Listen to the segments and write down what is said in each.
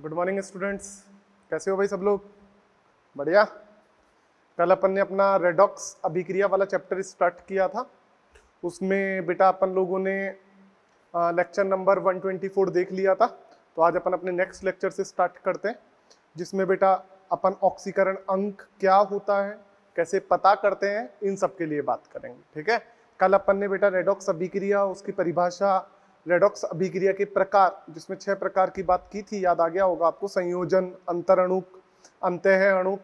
Good morning students, कैसे हो भाई सब लोग? बढ़िया। कल अपन ने अपना रेडॉक्स अभिक्रिया वाला चैप्टर स्टार्ट किया था। उसमें बेटा अपन लोगों ने लेक्चर नंबर 124 देख लिया था। तो आज अपन अपने नेक्स्ट लेक्चर से स्टार्ट करते हैं, जिसमें बेटा अपन ऑक्सीकरण अंक क्या होता है, कैसे पता करते हैं, इन सब के लिए बात करेंगे। ठीक है। कल अपन ने बेटा रेडॉक्स अभिक्रिया, उसकी परिभाषा, रेडॉक्स अभिक्रिया के प्रकार, जिसमें 6 प्रकार की बात की थी, याद आ गया होगा आपको। संयोजन, अंतरणुक, अंतः अणुक,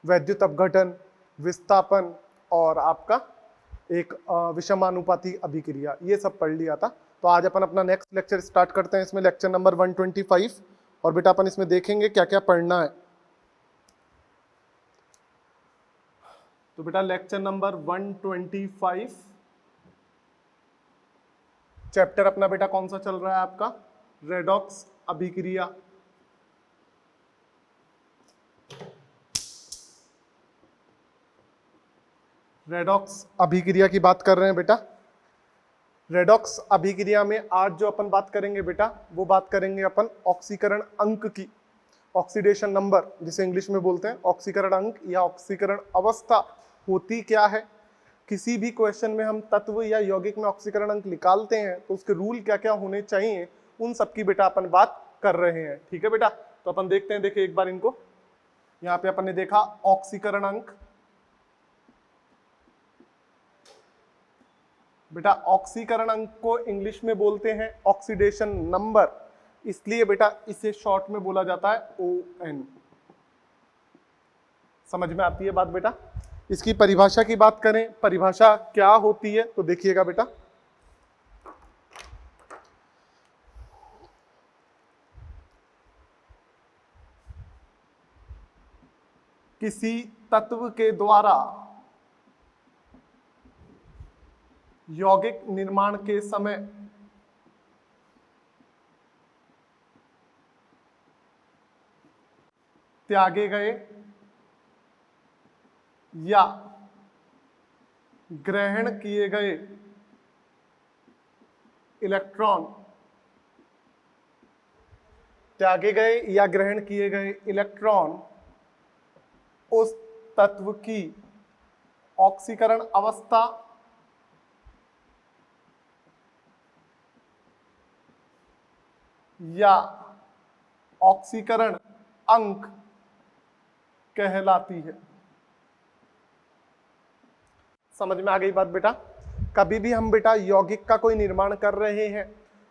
वैद्युत अपघटन, विस्थापन और आपका एक विषमानुपाती अभिक्रिया, ये सब पढ़ लिया था। तो आज अपन अपना नेक्स्ट लेक्चर स्टार्ट करते हैं। इसमें लेक्चर नंबर 125 और बेटा अपन इसमें देखेंगे क्या क्या पढ़ना है। तो बेटा लेक्चर नंबर 125 चैप्टर अपना बेटा कौन सा चल रहा है आपका? रेडॉक्स अभिक्रिया। रेडॉक्स अभिक्रिया की बात कर रहे हैं बेटा। रेडॉक्स अभिक्रिया में आज जो अपन बात करेंगे बेटा, वो बात करेंगे अपन ऑक्सीकरण अंक की। ऑक्सीडेशन नंबर जिसे इंग्लिश में बोलते हैं, ऑक्सीकरण अंक या ऑक्सीकरण अवस्था होती क्या है। किसी भी क्वेश्चन में हम तत्व या यौगिक में ऑक्सीकरण अंक निकालते हैं तो उसके रूल क्या क्या होने चाहिए, उन सब की बेटा अपन बात कर रहे हैं। ठीक है बेटा। तो अपन देखते हैं, देखिए एक बार इनको। यहाँ पे अपन ने देखा ऑक्सीकरण अंक। बेटा ऑक्सीकरण अंक को इंग्लिश में बोलते हैं ऑक्सीडेशन नंबर, इसलिए बेटा इसे शॉर्ट में बोला जाता है ON। समझ में आती है बात बेटा? इसकी परिभाषा की बात करें, परिभाषा क्या होती है, तो देखिएगा बेटा। किसी तत्व के द्वारा यौगिक निर्माण के समय त्यागे गए या ग्रहण किए गए इलेक्ट्रॉन, त्यागे गए या ग्रहण किए गए इलेक्ट्रॉन उस तत्व की ऑक्सीकरण अवस्था या ऑक्सीकरण अंक कहलाती है। समझ में आ गई बात बेटा? कभी भी हम बेटा यौगिक का कोई निर्माण कर रहे हैं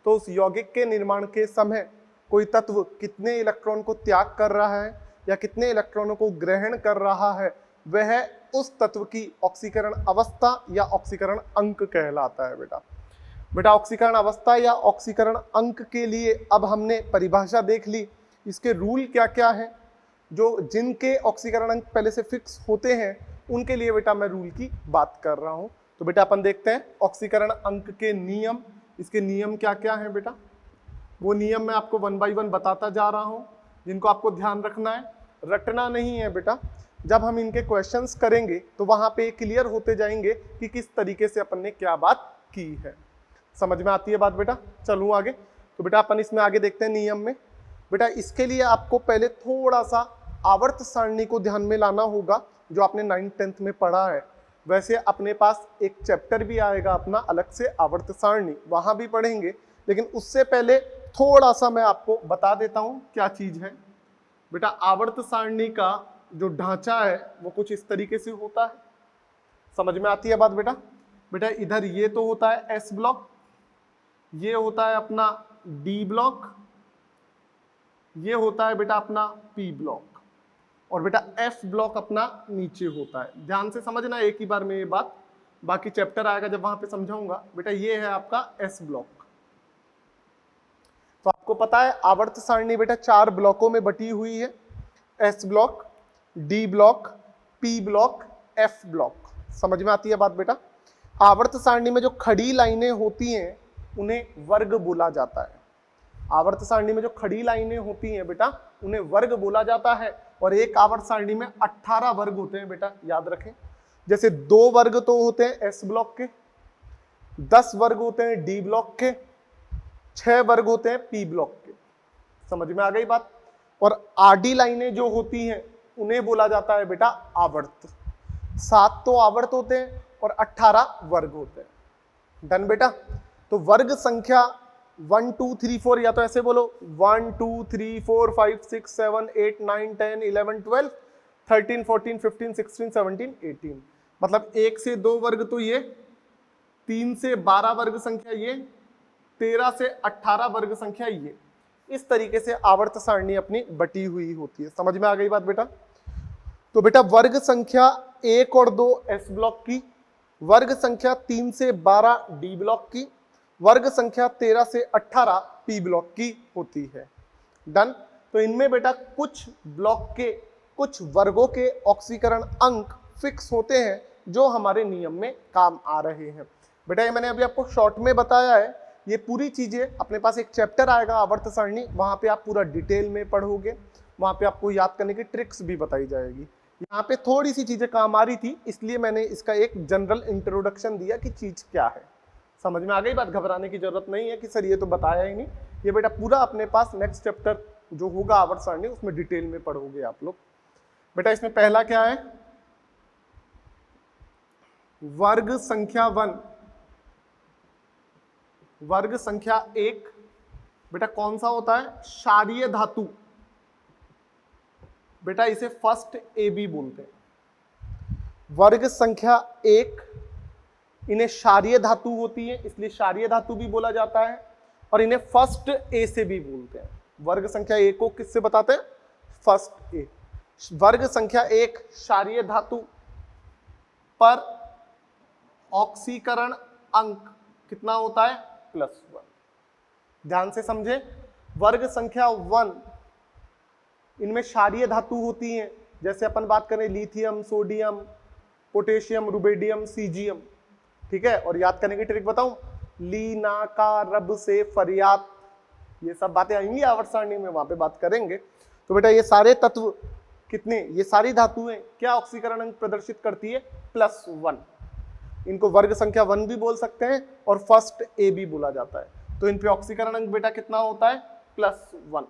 तो उस यौगिक के निर्माण के समय कोई तत्व कितने इलेक्ट्रॉन को त्याग कर रहा है या कितने इलेक्ट्रॉनों को ग्रहण कर रहा है, वह उस तत्व की ऑक्सीकरण अवस्था या ऑक्सीकरण अंक कहलाता है बेटा। बेटा ऑक्सीकरण अवस्था या ऑक्सीकरण अंक के लिए अब हमने परिभाषा देख ली, इसके रूल क्या क्या है। जो जिनके ऑक्सीकरण अंक पहले से फिक्स होते हैं उनके लिए बेटा मैं रूल की बात कर रहा हूं। तो बेटा अपन देखते हैं ऑक्सीकरण अंक के नियम। इसके नियम क्या क्या हैं बेटा, वो नियम मैं आपको 1 बाय 1 बताता जा रहा हूं, जिनको आपको ध्यान रखना है, रटना नहीं है बेटा। जब हम इनके क्वेश्चंस करेंगे तो वहां पे क्लियर होते जाएंगे कि किस तरीके से अपन ने क्या बात की है। समझ में आती है बात बेटा? चलूं आगे। तो बेटा अपन इसमें आगे देखते हैं नियम में। बेटा इसके लिए आपको पहले थोड़ा सा आवर्त सारणी को ध्यान में लाना होगा, जो आपने 9th 10th में पढ़ा है। वैसे अपने पास एक चैप्टर भी आएगा अपना अलग से आवर्त सारणी, वहां भी पढ़ेंगे, लेकिन उससे पहले थोड़ा सा मैं आपको बता देता हूं क्या चीज है। बेटा आवर्त सारणी का जो ढांचा है वो कुछ इस तरीके से होता है। समझ में आती है बात बेटा? बेटा इधर ये तो होता है S ब्लॉक, ये होता है अपना D ब्लॉक, ये होता है बेटा अपना P ब्लॉक, और बेटा F ब्लॉक अपना नीचे होता है। ध्यान से समझना एक ही बार में ये बात, बाकी चैप्टर आएगा जब वहां पे समझाऊंगा। बेटा ये है आपका S ब्लॉक। तो आपको पता है आवर्त सारणी बेटा 4 ब्लॉकों में बटी हुई है, S block, D block, P block, F block. समझ में आती है बात बेटा? आवर्त सारणी में जो खड़ी लाइनें होती हैं उन्हें वर्ग बोला जाता है। आवर्त सारणी में जो खड़ी लाइनें होती हैं बेटा उन्हें वर्ग बोला जाता है, और एक आवर्त सारणी में 18 वर्ग होते हैं बेटा, याद रखें। जैसे 2 वर्ग तो होते हैं S ब्लॉक के, 10 वर्ग होते हैं D ब्लॉक के, 6 वर्ग होते हैं P ब्लॉक के। समझ में आ गई बात? और आडी लाइनें जो होती हैं उन्हें बोला जाता है बेटा आवर्त। 7 तो आवर्त होते हैं और 18 वर्ग होते हैं। डन बेटा। तो वर्ग संख्या 1 2 3 4, या तो ऐसे बोलो 1 2 3 4 5 6 7 8 9 10 11 12 13 14 15 16 17 18, मतलब 1 से 2 वर्ग तो ये, 3 से 12 वर्ग संख्या ये, 13 से 18 वर्ग संख्या ये। इस तरीके से आवर्त सारणी अपनी बटी हुई होती है। समझ में आ गई बात बेटा। तो बेटा वर्ग संख्या 1 और 2 एस ब्लॉक की, वर्ग संख्या 3 से 12 डी ब्लॉक की, वर्ग संख्या 13 से 18 पी ब्लॉक की होती है। डन। तो इनमें बेटा कुछ ब्लॉक के, कुछ वर्गों के ऑक्सीकरण अंक फिक्स होते हैं जो हमारे नियम में काम आ रहे हैं। बेटा ये मैंने अभी आपको शॉर्ट में बताया है, ये पूरी चीजें अपने पास एक चैप्टर आएगा आवर्त सारणी, वहां पे आप पूरा डिटेल में पढ़ोगे, वहां पे आपको याद करने की ट्रिक्स भी बताई जाएगी। यहाँ पे थोड़ी सी चीजें काम आ रही थी, इसलिए मैंने इसका एक जनरल इंट्रोडक्शन दिया कि चीज क्या है। समझ में आ गई बात, घबराने की जरूरत नहीं है कि सर ये तो बताया ही नहीं। ये बेटा पूरा अपने पास नेक्स्ट चैप्टर जो होगा आवर्त सारणी उसमें डिटेल में पढ़ोगे आप लोग। बेटा इसमें पहला क्या है, वर्ग संख्या 1, वर्ग संख्या 1 बेटा कौन सा होता है, क्षारीय धातु। बेटा इसे फर्स्ट ए बी बोलते हैं। वर्ग संख्या 1 इन्हें क्षारीय धातु होती है, इसलिए क्षारीय धातु भी बोला जाता है, और इन्हें फर्स्ट ए से भी बोलते हैं। वर्ग संख्या 1 को किससे बताते हैं, फर्स्ट ए। वर्ग संख्या 1 क्षारीय धातु पर ऑक्सीकरण अंक कितना होता है, +1। ध्यान से समझे, वर्ग संख्या 1 इनमें क्षारीय धातु होती हैं, जैसे अपन बात करें lithium, sodium, potassium, rubidium, caesium, ठीक है। और याद करने की ट्रिक बताऊं, ली, ना, का, रब से फरियाद, ये सब बातें आएंगी आवर्त सारणी में, वहां पे बात करेंगे। तो बेटा ये सारे तत्व कितने, ये सारी धातुएं क्या ऑक्सीकरण अंक प्रदर्शित करती है, +1। इनको वर्ग संख्या 1 भी बोल सकते हैं और फर्स्ट ए भी बोला जाता है। तो इन पे ऑक्सीकरण अंक बेटा कितना होता है, +1।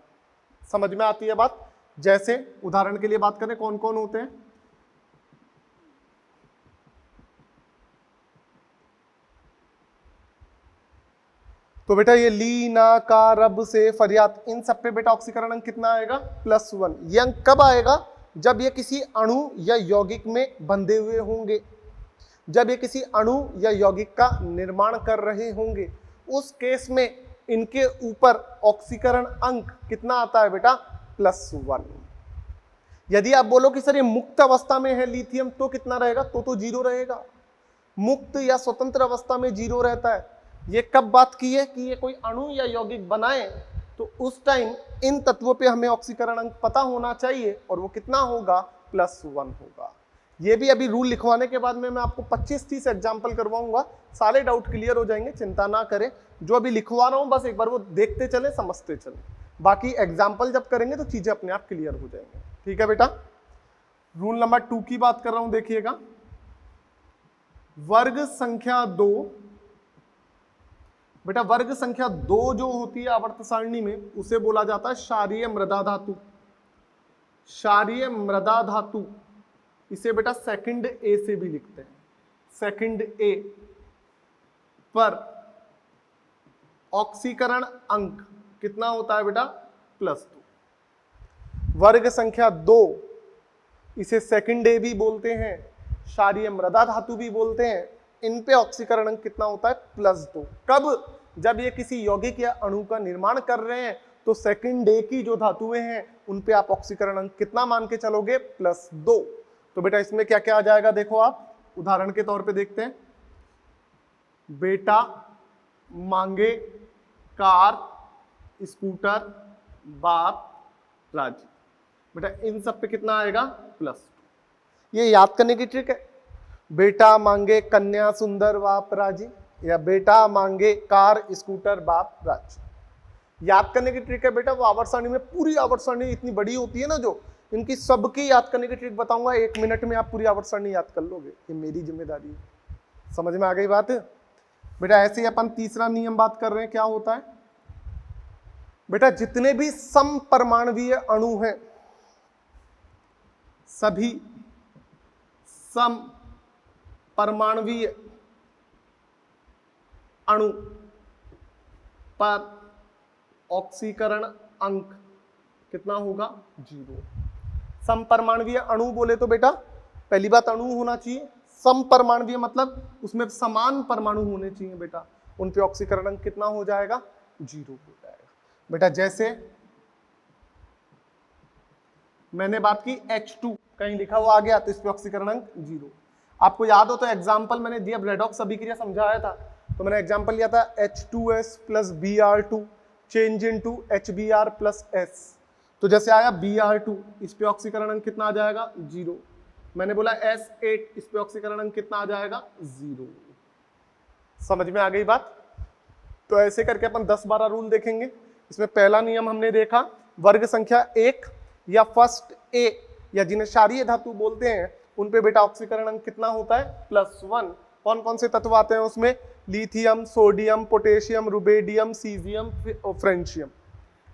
समझ में आती है बात। जैसे उदाहरण के लिए बात करें कौन कौन होते हैं, तो बेटा ये ली, ना, का, रब से फरियाद, इन सब पे बेटा ऑक्सीकरण अंक कितना आएगा, +1। ये अंक कब आएगा, जब ये किसी अणु या यौगिक में बंधे हुए होंगे, जब ये किसी अणु या यौगिक का निर्माण कर रहे होंगे, उस केस में इनके ऊपर ऑक्सीकरण अंक कितना आता है बेटा, +1। यदि आप बोलो कि सर ये मुक्त अवस्था में है लिथियम, तो कितना रहेगा, तो 0 रहेगा। मुक्त या स्वतंत्र अवस्था में 0 रहता है। ये कब बात की है कि ये कोई अणु या यौगिक बनाए, तो उस टाइम इन तत्वों पे हमें ऑक्सीकरण अंक पता होना चाहिए, और वो कितना होगा, +1 होगा। ये भी अभी रूल लिखवाने के बाद में मैं आपको 25-30 एग्जाम्पल करवाऊंगा, सारे डाउट क्लियर हो जाएंगे, चिंता ना करें। जो अभी लिखवा रहा हूं बस एक बार वो देखते चले, समझते चले, बाकी एग्जाम्पल जब करेंगे तो चीजें अपने आप क्लियर हो जाएंगे। ठीक है बेटा। रूल नंबर 2 की बात कर रहा हूं, देखिएगा। वर्ग संख्या 2, बेटा वर्ग संख्या 2 जो होती है आवर्त सारणी में, उसे बोला जाता है क्षारीय मृदा धातु। क्षारीय मृदा धातु, इसे बेटा सेकंड ए से भी लिखते हैं। सेकंड ए पर ऑक्सीकरण अंक कितना होता है बेटा, +2। वर्ग संख्या 2 इसे सेकंड ए भी बोलते हैं, क्षारीय मृदा धातु भी बोलते हैं। इन पे ऑक्सीकरण अंक कितना होता है, +2। कब, जब ये किसी यौगिक या अणु का निर्माण कर रहे हैं, तो सेकंड ए की जो धातुएं हैं उन पे आप ऑक्सीकरण अंक कितना मान के चलोगे, +2। तो बेटा इसमें क्या क्या आ जाएगा, देखो आप उदाहरण के तौर पे देखते हैं। बेटा मांगे, कार, स्कूटर, बाप, राज। बेटा इन सब पे कितना आएगा, +2। ये याद करने की ट्रिक है। बेटा मांगे कन्या सुंदर बाप राजी, या बेटा मांगे कार, स्कूटर, बाप, राज। याद करने की ट्रिक है बेटा। वो आवर्त सारणी में, पूरी आवर्त सारणी इतनी बड़ी होती है ना, जो इनकी सबकी याद करने की ट्रिक बताऊंगा, 1 मिनट में आप पूरी आवर्त सारणी याद कर लोगे, ये मेरी जिम्मेदारी है। समझ में आ गई बात। बेटा ऐसे ही अपन तीसरा नियम बात कर रहे हैं, क्या होता है, बेटा जितने भी समपरमाणवीय अणु हैं, सभी समपरमाणवीय अणु पर ऑक्सीकरण अंक कितना होगा? 0। समपरमाणवीय अणु बोले तो बेटा पहली बात अणु होना चाहिए, समपरमाणवीय मतलब उसमें समान परमाणु होने चाहिए बेटा, उन पे ऑक्सीकरण अंक कितना हो जाएगा? 0 हो जाएगा बेटा। जैसे मैंने बात की H2, कहीं लिखा हुआ आ गया तो इस पे ऑक्सीकरण अंक 0। आपको याद हो तो एग्जाम्पल मैंने दिया, रेडॉक्स अभिक्रिया समझाया था, तो मैंने एग्जाम्पल लिया था H2S plus Br2 change into HBr plus S। तो जैसे आया Br2, इस पे ऑक्सीकरण अंक कितना आ जाएगा? 0। मैंने बोला S8, इस पे ऑक्सीकरण अंक कितना आ जाएगा? 0। समझ में आ गई बात? तो ऐसे करके अपन 10-12 रूल देखेंगे। इसमें पहला नियम हमने देखा, वर्ग संख्या 1 या फर्स्ट ए या जिन्हें क्षारीय धातु बोलते हैं उन पे बेटा ऑक्सीकरण अंक कितना होता है? +1। कौन कौन से तत्व आते हैं उसमें? Lithium, sodium, potassium, rubidium, caesium, francium.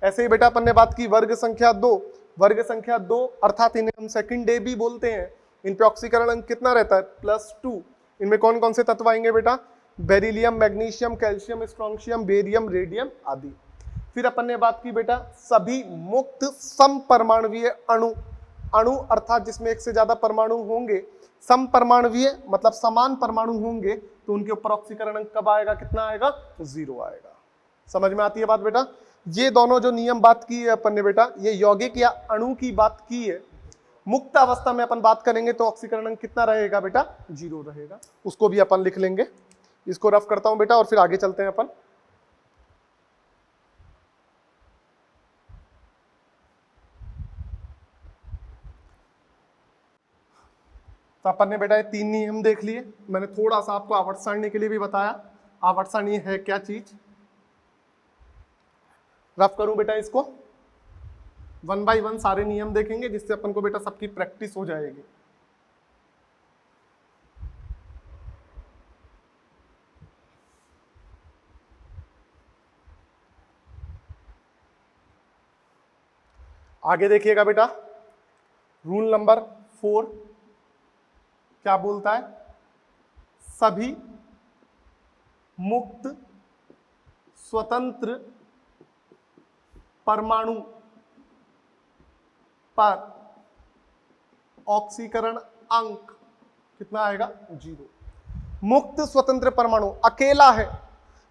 ऐसे ही बेटा अपन ने बात की वर्ग संख्या 2। वर्ग संख्या 2 अर्थात इन्हें हम सेकंड डे भी बोलते हैं, इन पे ऑक्सीकरण अंक कितना रहता है? +2। इनमें कौन कौन से तत्व आएंगे बेटा? Beryllium, magnesium, calcium, strontium, barium, radium आदि। फिर अपन ने बात की बेटा सभी मुक्त समपरमाणवीय अणु, अणु अर्थात जिसमें एक से ज्यादा परमाणु होंगे, समपरमाणवीय मतलब समान परमाणु होंगे, तो उनके ऊपर ऑक्सीकरण अंक कब आएगा? कितना आएगा? 0 आएगा। समझ में आती है बात बेटा? ये दोनों जो नियम बात की है अपन ने बेटा, ये यौगिक या अणु की बात की है। मुक्त अवस्था में अपन बात करेंगे तो ऑक्सीकरण अंक कितना रहेगा बेटा? 0 रहेगा। उसको भी अपन लिख लेंगे। इसको रफ करता हूं बेटा और फिर आगे चलते हैं अपन। तो अपन ने बेटा ये 3 नियम देख लिए। मैंने थोड़ा सा आपको आवर्त सारणी के लिए भी बताया, आवर्त सारणी है क्या चीज। रफ करूं बेटा इसको, 1 बाय 1 सारे नियम देखेंगे जिससे अपन को बेटा सबकी प्रैक्टिस हो जाएगी। आगे देखिएगा बेटा, रूल नंबर 4 क्या बोलता है? सभी मुक्त स्वतंत्र परमाणु पर ऑक्सीकरण अंक कितना आएगा? 0। मुक्त स्वतंत्र परमाणु अकेला है,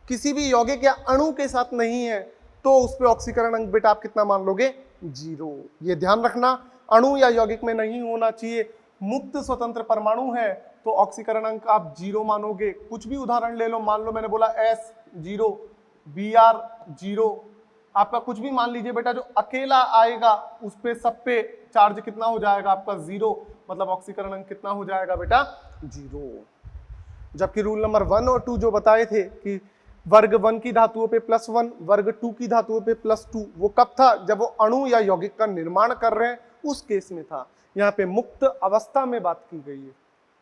किसी भी यौगिक या अणु के साथ नहीं है, तो उस पे ऑक्सीकरण अंक बेटा आप कितना मान लोगे? 0। ये ध्यान रखना, अणु या यौगिक में नहीं होना चाहिए। मुक्त स्वतंत्र परमाणु है तो ऑक्सीकरण अंक आप 0 मानोगे। कुछ भी उदाहरण ले लो, मान लो मैंने बोला S 0, Br 0, आपका कुछ भी मान लीजिए बेटा, जो अकेला आएगा उस पे सब पे चार्ज कितना हो जाएगा आपका? 0, मतलब ऑक्सीकरण अंक कितना हो जाएगा बेटा? 0। जबकि रूल नंबर 1 और 2 जो बताए थे कि वर्ग 1 की धातुओं पे +1, वर्ग 2 की धातुओं पे +2, वो कब था? जब वो अणु या यौगिक का निर्माण कर रहे हैं उस केस में था। यहाँ पे मुक्त अवस्था में बात की गई है।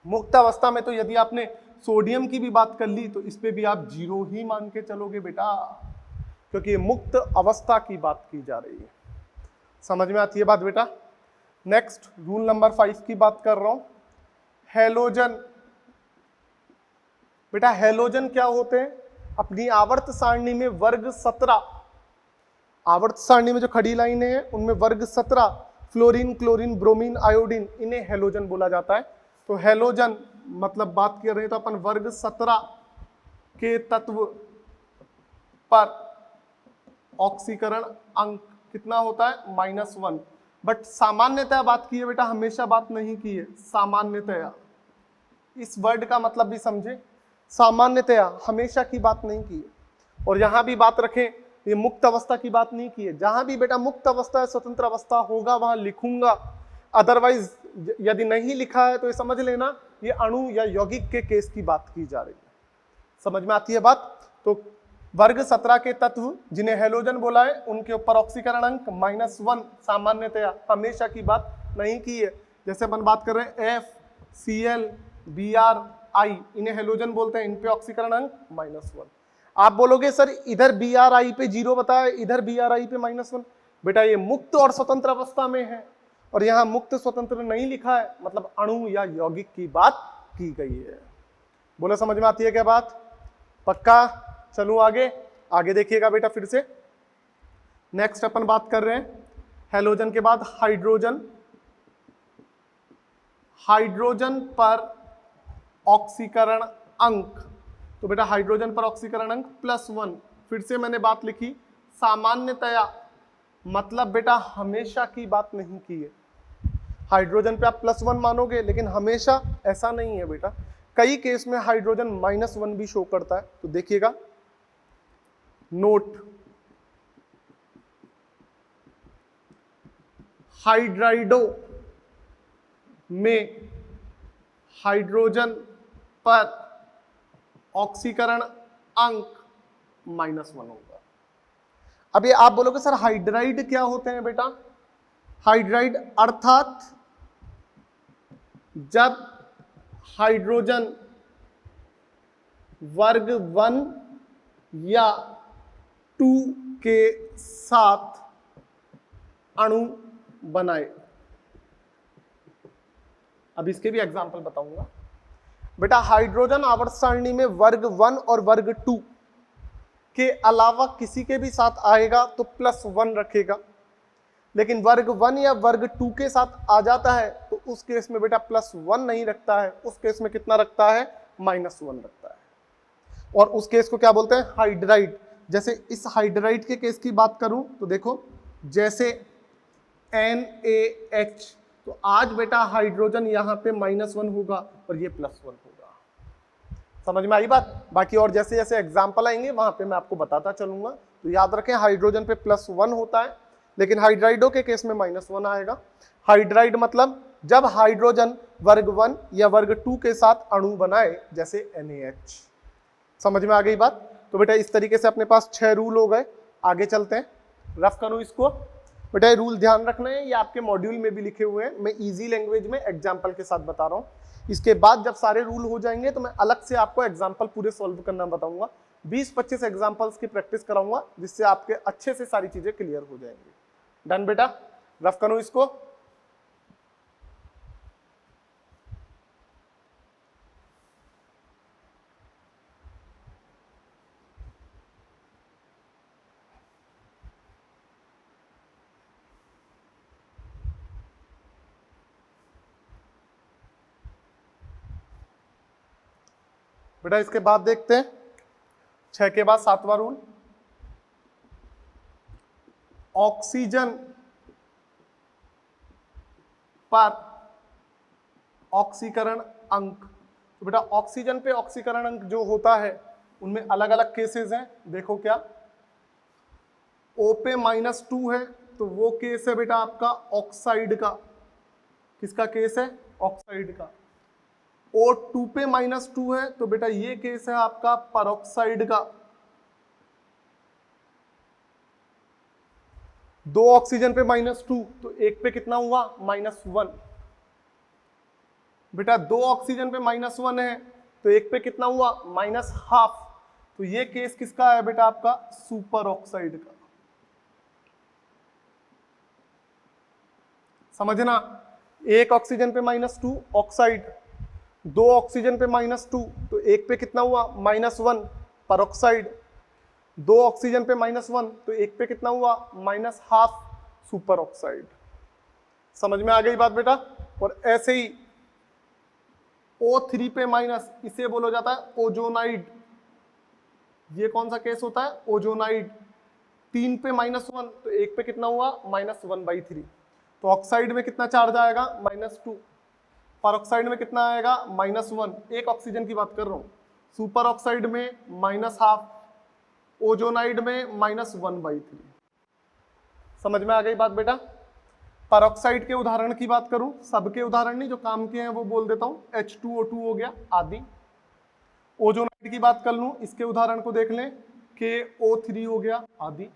मुक्त अवस्था में तो यदि आपने सोडियम की भी बात कर ली तो इस पे भी आप 0 ही मान के चलोगे बेटा, क्योंकि ये मुक्त अवस्था की बात की जा रही है। समझ में आती है बात बेटा? नेक्स्ट रूल नंबर 5 की बात कर रहा हूं, हैलोजन। बेटा हैलोजन क्या होते हैं? अपनी आवर्त सारणी में वर्ग 17, आवर्त सारणी में जो खड़ी लाइनें हैं उनमें वर्ग 17 फ्लोरीन, क्लोरीन, ब्रोमीन, आयोडीन, इन्हें हैलोजन बोला जाता है। तो हैलोजन मतलब बात कर रहे हैं तो अपन वर्ग 17 के तत्व पर ऑक्सीकरण अंक कितना होता है? -1। बट सामान्यतः बात की है बेटा, हमेशा बात नहीं की है। सामान्यतः इस वर्ड का मतलब भी समझे, सामान्यतया हमेशा की बात नहीं की है। और यहां भी बात रखें, ये मुक्त अवस्था की बात नहीं की है। जहां भी बेटा मुक्त अवस्था है, स्वतंत्र अवस्था होगा वहां लिखूंगा, अदरवाइज यदि नहीं लिखा है तो ये समझ लेना ये अणु या यौगिक के केस की बात की जा रही है। समझ में आती है बात? तो वर्ग 17 के तत्व जिन्हें हैलोजन बोला है उनके ऊपर ऑक्सीकरण अंक -1 सामान्यतया, हमेशा की बात नहीं की है। जैसे अपन बात कर रहे हैं F, Cl, Br, I, इन्हें हैलोजन बोलते हैं, इन पे ऑक्सीकरण अंक -1। आप बोलोगे सर इधर BRI पे 0 बताया, इधर BRI पे -1। बेटा ये मुक्त और स्वतंत्र अवस्था में है, और यहां मुक्त स्वतंत्र नहीं लिखा है, मतलब अणु या यौगिक की बात की गई है। बोलो समझ में आती है क्या बात? पक्का? चलूं आगे, आगे देखिएगा बेटा फिर से। नेक्स्ट अपन बात कर रहे हैं हेलोजन के बाद हाइड्रोजन। हाइड्रोजन पर ऑक्सीकरण अंक, तो बेटा हाइड्रोजन पर ऑक्सीकरण अंक +1। फिर से मैंने बात लिखी सामान्यतया, मतलब बेटा हमेशा की बात नहीं की है। हाइड्रोजन पे आप +1 मानोगे, लेकिन हमेशा ऐसा नहीं है बेटा। कई केस में हाइड्रोजन -1 भी शो करता है। तो देखिएगा, नोट, हाइड्राइडो में हाइड्रोजन पर ऑक्सीकरण अंक -1 होगा। अब ये आप बोलोगे सर हाइड्राइड क्या होते हैं बेटा? हाइड्राइड अर्थात जब हाइड्रोजन वर्ग 1 या 2 के साथ अणु बनाए। अब इसके भी एग्जांपल बताऊंगा बेटा। हाइड्रोजन आवर्त सारणी में वर्ग 1 और वर्ग 2 के अलावा किसी के भी साथ आएगा तो +1 रखेगा, लेकिन वर्ग 1 या वर्ग 2 के साथ आ जाता है तो उस केस में बेटा +1 नहीं रखता है, उस केस में कितना रखता है? -1 रखता है। और उस केस को क्या बोलते हैं? हाइड्राइड। जैसे इस हाइड्राइड के केस की बात करूं तो देखो, जैसे NaH, तो आज बेटा हाइड्रोजन यहाँ पे -1 होगा और ये +1 होगा। समझ में आई बात? बाकी और जैसे जैसे एग्जाम्पल आएंगे वहां पे मैं आपको बताता चलूंगा। तो याद रखें हाइड्रोजन पे +1 होता है, लेकिन हाइड्राइडो के केस में -1 आएगा। हाइड्राइड मतलब जब हाइड्रोजन वर्ग 1 या वर्ग 2 के साथ अणु बनाए, जैसे NaH। समझ में आ गई बात? तो बेटा इस तरीके से अपने पास 6 रूल हो गए। आगे चलते हैं, रफ करूं इसको। बेटा ये रूल ध्यान रखना है, ये आपके मॉड्यूल में भी लिखे हुए हैं, मैं इजी लैंग्वेज में एग्जाम्पल के साथ बता रहा हूं। इसके बाद जब सारे रूल हो जाएंगे तो मैं अलग से आपको एग्जाम्पल पूरे सॉल्व करना बताऊंगा। 20-25 एग्जाम्पल्स की प्रैक्टिस कराऊंगा, जिससे आपके अच्छे से सारी चीजें क्लियर हो जाएंगी। डन बेटा? रफ करूं इसको। बेटा इसके बाद देखते हैं 6 के बाद 7वां रूल, ऑक्सीजन पर ऑक्सीकरण अंक। तो बेटा ऑक्सीजन पे ऑक्सीकरण अंक जो होता है उनमें अलग अलग केसेस हैं। देखो क्या, O पे -2 है तो वो केस है बेटा आपका ऑक्साइड का। किसका केस है? ऑक्साइड का। O2 पे -2 है तो बेटा ये केस है आपका परऑक्साइड का। 2 ऑक्सीजन पे -2 तो एक पे कितना हुआ? -1। बेटा 2 ऑक्सीजन पे -1 है तो एक पे कितना हुआ? -1/2। तो ये केस किसका है बेटा? आपका सुपर ऑक्साइड का। समझना, 1 ऑक्सीजन पे -2 ऑक्साइड, 2 ऑक्सीजन पे -2 तो एक पे कितना हुआ? -1 परऑक्साइड, 2 ऑक्सीजन पे -1 तो एक पे कितना हुआ? -1/2 सुपर ऑक्साइड। समझ में आ गई बात बेटा? और ऐसे ही O3 पे माइनस, इसे बोला जाता है ओजोनाइड। ये कौन सा केस होता है? ओजोनाइड। 3 पे -1 तो एक पे कितना हुआ? -1/3। तो ऑक्साइड में कितना चार्ज आएगा? -2। परऑक्साइड में कितना आएगा? -1। एक ऑक्सीजन की बात कर रहा हूं। सुपर ऑक्साइड में -1/2, ओजोनाइड में -1/3। समझ में आ गई बात बेटा? परऑक्साइड के उदाहरण की बात करूं, सबके उदाहरण नहीं, जो काम के हैं वो बोल देता हूं। H2O2 हो गया आदि। ओजोनाइड की बात कर लूं, इसके उदाहरण को देख लें, KO3 हो गया आदि।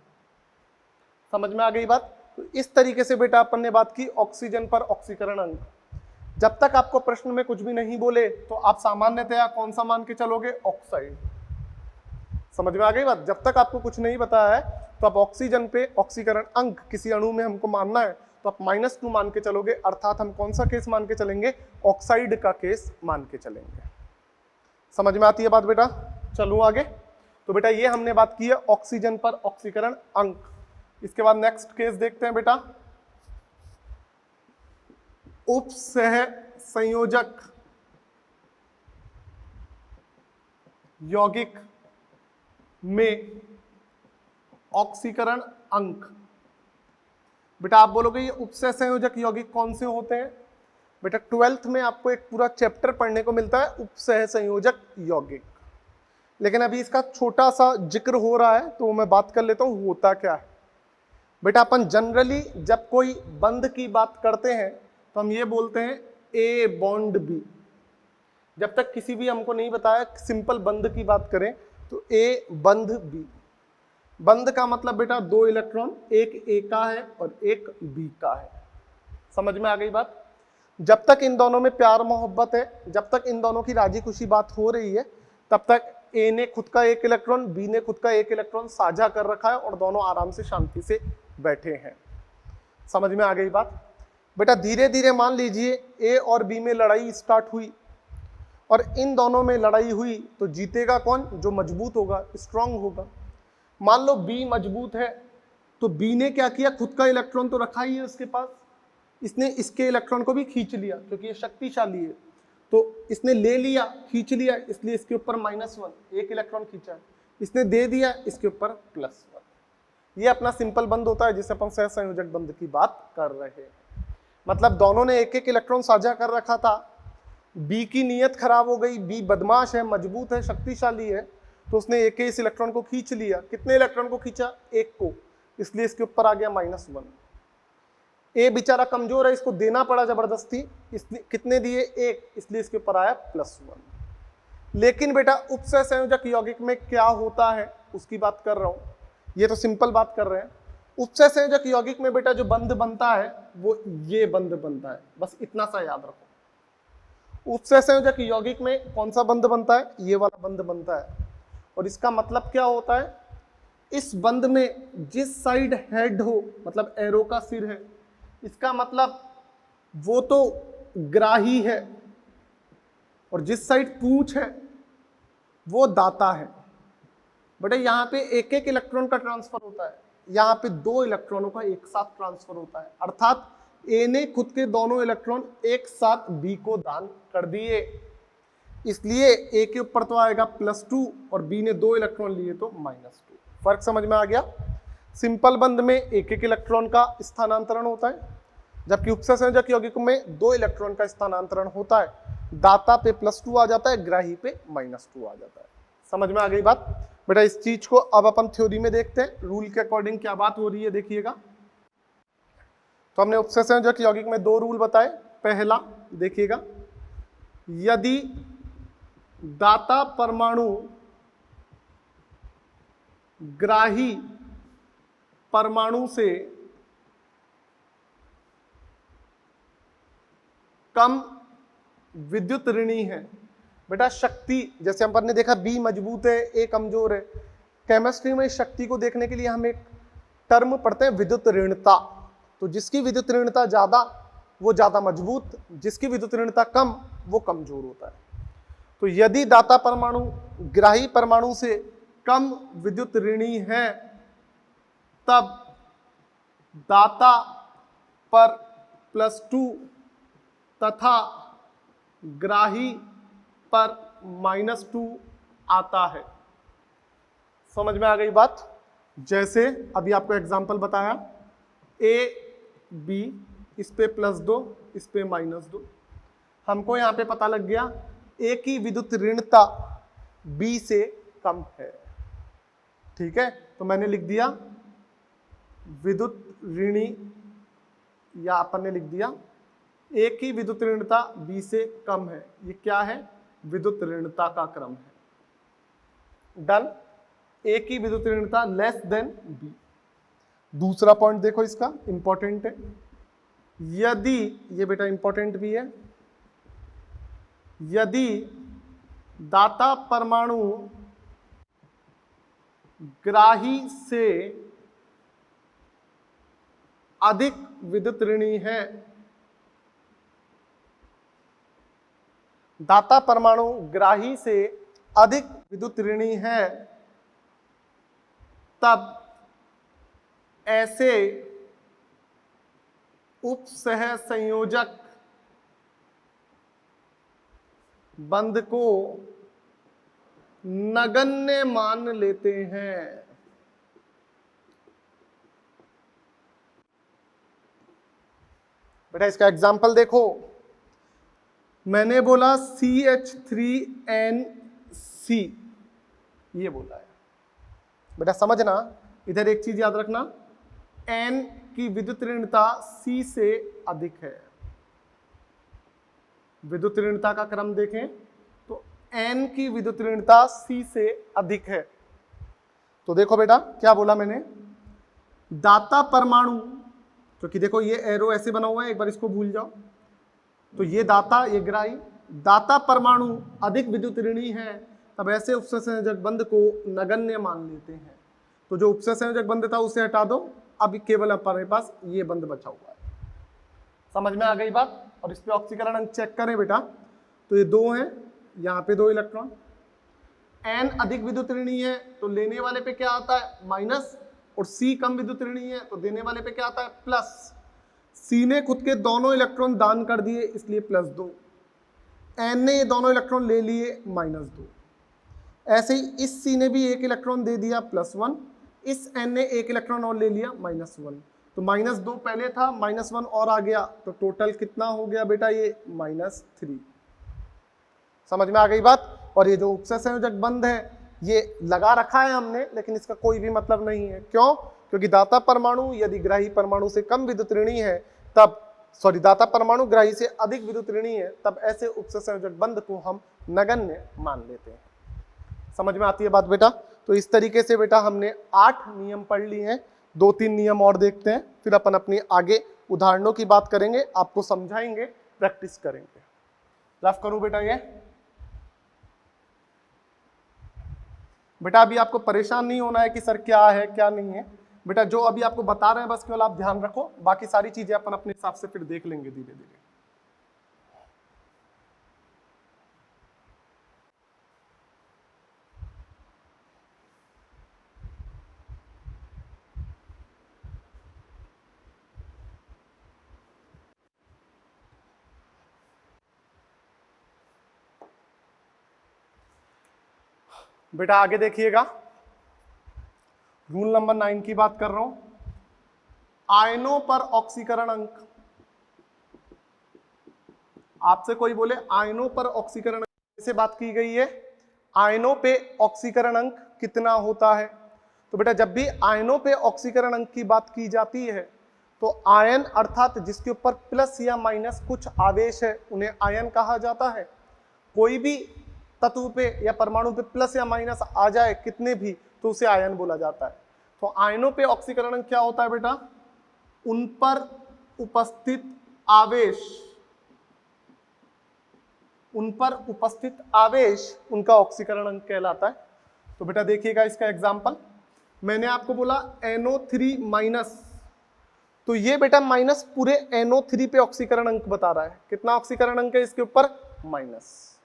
समझ में आ गई बात? तो इस तरीके से बेटा अपन ने बात की ऑक्सीजन पर ऑक्सीकरण अंक। जब तक आपको प्रश्न में कुछ भी नहीं बोले तो आप सामान्यतया कौन सा मान के चलोगे? ऑक्साइड। समझ में आ गई बात। जब तक आपको कुछ नहीं पता है तो आप ऑक्सीजन पे ऑक्सीकरण अंक किसी अणु में हमको मानना है तो आप -2 मान के चलोगे, अर्थात हम कौन सा केस मान के चलेंगे, ऑक्साइड का केस मान के चलेंगे। समझ में आती है बात बेटा। चलूं आगे। तो बेटा ये हमने बात की है ऑक्सीजन पर ऑक्सीकरण अंक। इसके बाद नेक्स्ट केस देखते हैं बेटा, उपसह संयोजक यौगिक में ऑक्सीकरण अंक। बेटा आप बोलोगे ये उपसह संयोजक यौगिक कौन से होते हैं? बेटा 12th में आपको एक पूरा चैप्टर पढ़ने को मिलता है उपसह संयोजक यौगिक, लेकिन अभी इसका छोटा सा जिक्र हो रहा है तो मैं बात कर लेता हूं होता क्या है। बेटा अपन जनरली जब कोई बंध की बात करते हैं तो हम ये बोलते हैं ए बॉन्ड बी। जब तक किसी भी हमको नहीं बताया सिंपल बंध की बात करें तो ए बंध बी। बंध का मतलब बेटा 2 इलेक्ट्रॉन, एक ए का है और एक बी का है। समझ में आ गई बात। जब तक इन दोनों में प्यार मोहब्बत है, जब तक इन दोनों की राजी खुशी बात हो रही है, तब तक ए ने खुद का 1 इलेक्ट्रॉन, बी ने खुद का 1 इलेक्ट्रॉन साझा कर रखा है और दोनों आराम से शांति से बैठे हैं। समझ में आ गई बात। बेटा धीरे धीरे मान लीजिए ए और बी में लड़ाई स्टार्ट हुई और इन दोनों में लड़ाई हुई तो जीतेगा कौन? जो मजबूत होगा, स्ट्रांग होगा। मान लो बी मजबूत है तो बी ने क्या किया, खुद का इलेक्ट्रॉन तो रखा ही है उसके पास, इसने इसके इलेक्ट्रॉन को भी खींच लिया क्योंकि ये शक्तिशाली है, तो इसने ले लिया, खींच लिया, इसलिए इसके ऊपर -1, 1 इलेक्ट्रॉन खींचा है, इसने दे दिया, इसके ऊपर +1। ये अपना सिंपल बंध होता है जिसे अपन सहसंयोजक बंध की बात कर रहे हैं। मतलब दोनों ने 1-1 इलेक्ट्रॉन साझा कर रखा था, बी की नीयत खराब हो गई, बी बदमाश है, मजबूत है, शक्तिशाली है, तो उसने एक इस इलेक्ट्रॉन को खींच लिया। कितने इलेक्ट्रॉन को खींचा? 1 को, इसलिए इसके ऊपर आ गया -1। ए बेचारा कमजोर है, इसको देना पड़ा जबरदस्ती, इसलिए कितने दिए? 1, इसलिए इसके ऊपर आया +1। लेकिन बेटा उपसह संयोजक यौगिक में क्या होता है उसकी बात कर रहा हूं, ये तो सिंपल बात कर रहे हैं। उपसह संयोजक यौगिक में बेटा जो बंध बनता है वो ये बंध बनता है, बस इतना सा याद रखो। उपसह संयोजक यौगिक में कौन सा बंध बनता है? ये वाला बंध बनता है। और इसका मतलब क्या होता है? इस बंध में जिस साइड हेड हो, मतलब एरो का सिर है, इसका मतलब वो तो ग्राही है, और जिस साइड पूंछ है वो दाता है। बेटा यहाँ पे 1-1 इलेक्ट्रॉन का ट्रांसफर होता है, यहाँ पे 2 इलेक्ट्रॉनों का एक साथ ट्रांसफर होता है, अर्थात ए ने खुद के दोनों इलेक्ट्रॉन एक साथ बी को दान कर दिए, इसलिए ए के ऊपर तो आएगा +2 और बी ने 2 इलेक्ट्रॉन लिए तो -2। फर्क समझ में आ गया। सिंपल बंध में 1-1 इलेक्ट्रॉन का स्थानांतरण होता है, जबकि उपसह संयोजक यौगिक में 2 इलेक्ट्रॉन का स्थानांतरण होता है। दाता पे +2 आ जाता है, ग्राही पे -2 आ जाता है। समझ में आ गई बात। बेटा इस चीज को अब अपन थ्योरी में देखते हैं, रूल के अकॉर्डिंग क्या बात हो रही है देखिएगा। तो हमने उपसह संयोजक यौगिक में 2 रूल बताए। पहला देखिएगा, यदि दाता परमाणु ग्राही परमाणु से कम विद्युत ऋणी है। बेटा शक्ति, जैसे अपन ने देखा बी मजबूत है, ए कमजोर है, केमिस्ट्री में शक्ति को देखने के लिए हम एक टर्म पढ़ते हैं विद्युत ऋणता। तो जिसकी विद्युत ऋणता ज्यादा वो ज्यादा मजबूत, जिसकी विद्युत ऋणता कम वो कमजोर होता है। तो यदि दाता परमाणु ग्राही परमाणु से कम विद्युत ऋणी है, तब दाता पर +2 तथा ग्राही पर -2 आता है। समझ में आ गई बात। जैसे अभी आपको एग्जांपल बताया, ए बी, इस पे +2, इस पे -2। हमको यहां पे पता लग गया ए की विद्युत ऋणता बी से कम है। ठीक है, तो मैंने लिख दिया विद्युत ऋणी, या अपन ने लिख दिया ए की विद्युत ऋणता बी से कम है। ये क्या है? विद्युत ऋणता का क्रम है। डन। ए की विद्युत ऋणता लेस देन बी। दूसरा पॉइंट देखो, इसका इंपॉर्टेंट है। यदि, ये बेटा इंपॉर्टेंट भी है, यदि दाता परमाणु ग्राही से अधिक विद्युत ऋणी है। दाता परमाणु ग्राही से अधिक विद्युत ऋणी है, तब ऐसे उपसह संयोजक बंध को नगण्य मान लेते हैं। बेटा इसका एग्जाम्पल देखो, मैंने बोला CH3NC, ये बोला है। बेटा समझना, इधर एक चीज याद रखना, N की विद्युत ऋणता C से अधिक है। विद्युत ऋणता का क्रम देखें तो N की विद्युत ऋणता C से अधिक है। तो देखो बेटा क्या बोला मैंने, दाता परमाणु, क्योंकि देखो ये एरो ऐसे बना हुआ है, एक बार इसको भूल जाओ, तो ये दाता ये ग्राही, दाता परमाणु अधिक विद्युत ऋणी है, तब ऐसे उपसह संयोजक बंध को नगण्य मान लेते हैं। तो जो उपसह संयोजक बंध था उसे हटा दो, अब केवल हमारे पास ये बंध बचा हुआ है। समझ में आ गई बात। और इस पे ऑक्सीकरण अंक चेक करें बेटा, तो ये 2 हैं, यहाँ पे 2 इलेक्ट्रॉन। N अधिक विद्युत ऋणी है तो लेने वाले पे क्या आता है माइनस, और C कम विद्युत ऋणी है तो देने वाले पे क्या आता है प्लस। C ने खुद के दोनों इलेक्ट्रॉन दान कर दिए इसलिए +2, N ने ये दोनों इलेक्ट्रॉन ले लिए -2। ऐसे ही इस C ने भी एक इलेक्ट्रॉन दे दिया +1, इस N ने एक इलेक्ट्रॉन और ले लिया -1, तो -2 पहले था, -1 और आ गया, तो टोटल कितना हो गया बेटा ये -3। समझ में आ गई बात। और ये जो उपसह संयोजक बंध है ये लगा रखा है हमने, लेकिन इसका कोई भी मतलब नहीं है। क्यों? क्योंकि दाता परमाणु यदि ग्राही परमाणु से कम विद्युत ऋणी है तब, दाता परमाणु ग्राही से अधिक विद्युत ऋणी है, तब ऐसे उपसह संयोजक बंध को हम नगण्य मान लेते हैं। समझ में आती है बात बेटा। तो इस तरीके से बेटा हमने 8 नियम पढ़ लिए हैं, 2-3 नियम और देखते हैं, फिर अपन अपनी आगे उदाहरणों की बात करेंगे, आपको समझाएंगे, प्रैक्टिस करेंगे। रफ करूं बेटा ये बेटा, अभी आपको परेशान नहीं होना है कि सर क्या है क्या नहीं है। बेटा जो अभी आपको बता रहे हैं बस केवल आप ध्यान रखो, बाकी सारी चीजें अपन अपने हिसाब से फिर देख लेंगे धीरे धीरे। बेटा आगे देखिएगा, रूल नंबर 9 की बात कर रहा हूं, आयनों पर ऑक्सीकरण अंक। आपसे कोई बोले आयनों पर ऑक्सीकरण अंक से बात की गई है, आयनों पे ऑक्सीकरण अंक कितना होता है। तो बेटा जब भी आयनों पे ऑक्सीकरण अंक की बात की जाती है तो आयन अर्थात जिसके ऊपर प्लस या माइनस कुछ आवेश है उन्हें आयन कहा जाता है। कोई भी तत्व पे या परमाणु पे प्लस या माइनस आ जाए कितने भी तो उसे आयन बोला जाता है। तो आयनों पे ऑक्सीकरण अंक क्या होता है बेटा, उन पर उपस्थित आवेश, उन पर उपस्थित आवेश उनका ऑक्सीकरण अंक कहलाता है। तो बेटा देखिएगा इसका एग्जांपल, मैंने आपको बोला NO3 माइनस, तो ये बेटा माइनस पूरे NO3 पे ऑक्सीकरण अंक बता रहा है। कितना ऑक्सीकरण अंक है इसके ऊपर माइनस,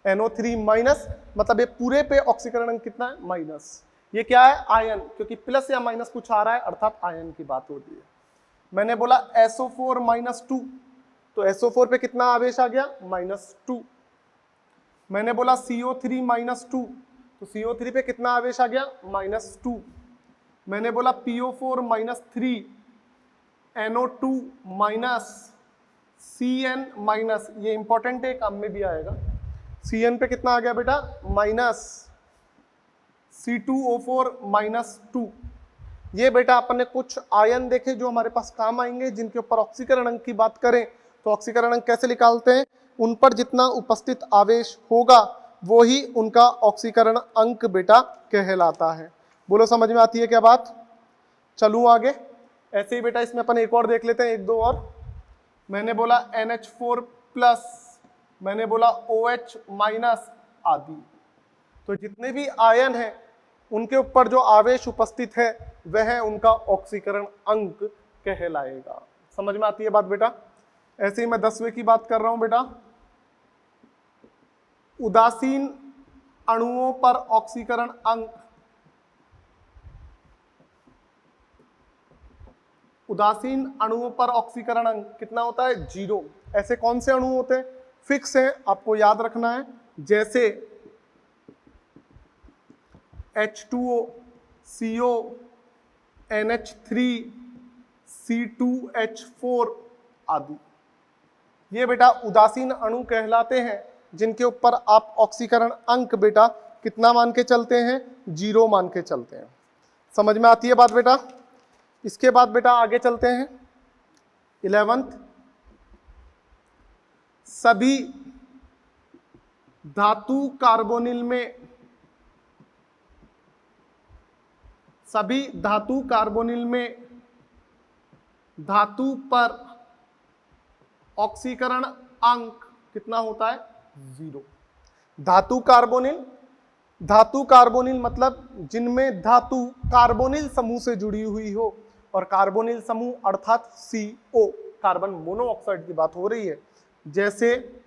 NO3 माइनस मतलब ये पूरे पे ऑक्सीकरण अंक कितना है माइनस। ये क्या है आयन, क्योंकि प्लस या माइनस कुछ आ रहा है अर्थात आयन की बात होती है। मैंने बोला SO4 -2, तो SO4 पे कितना आवेश आ गया -2। मैंने बोला CO3 -2, तो CO3 पे कितना आवेश आ गया -2। मैंने बोला PO4 -3, NO2 minus, CN minus, ये इंपॉर्टेंट है, काम में भी आएगा। CN पे कितना आ गया बेटा माइनस, C2O4 -2। ये बेटा अपन ने कुछ आयन देखे जो हमारे पास काम आएंगे, जिनके ऊपर ऑक्सीकरण अंक की बात करें तो ऑक्सीकरण अंक कैसे निकालते हैं, उन पर जितना उपस्थित आवेश होगा वो ही उनका ऑक्सीकरण अंक बेटा कहलाता है। बोलो समझ में आती है क्या बात। चलूं आगे, ऐसे ही बेटा इसमें अपन एक और देख लेते हैं, 1-2 और। मैंने बोला NH4+, मैंने बोला OH- आदि। तो जितने भी आयन हैं उनके ऊपर जो आवेश उपस्थित है वह उनका ऑक्सीकरण अंक कहलाएगा। समझ में आती है बात बेटा? ऐसे ही मैं 10वें की बात कर रहा हूं बेटा। उदासीन अणुओं पर ऑक्सीकरण अंक, उदासीन अणुओं पर ऑक्सीकरण अंक कितना होता है? 0। ऐसे कौन से अणु होते हैं? फिक्स है, आपको याद रखना है, जैसे H2O, CO, NH3, C2H4 आदि। ये बेटा उदासीन अणु कहलाते हैं जिनके ऊपर आप ऑक्सीकरण अंक बेटा कितना मान के चलते हैं? 0 मान के चलते हैं। समझ में आती है बात बेटा? इसके बाद बेटा आगे चलते हैं 11th। सभी धातु कार्बोनिल में, सभी धातु कार्बोनिल में धातु पर ऑक्सीकरण अंक कितना होता है? 0। धातु कार्बोनिल, धातु कार्बोनिल मतलब जिनमें धातु कार्बोनिल समूह से जुड़ी हुई हो, और कार्बोनिल समूह अर्थात CO, कार्बन मोनोऑक्साइड की बात हो रही है। जैसे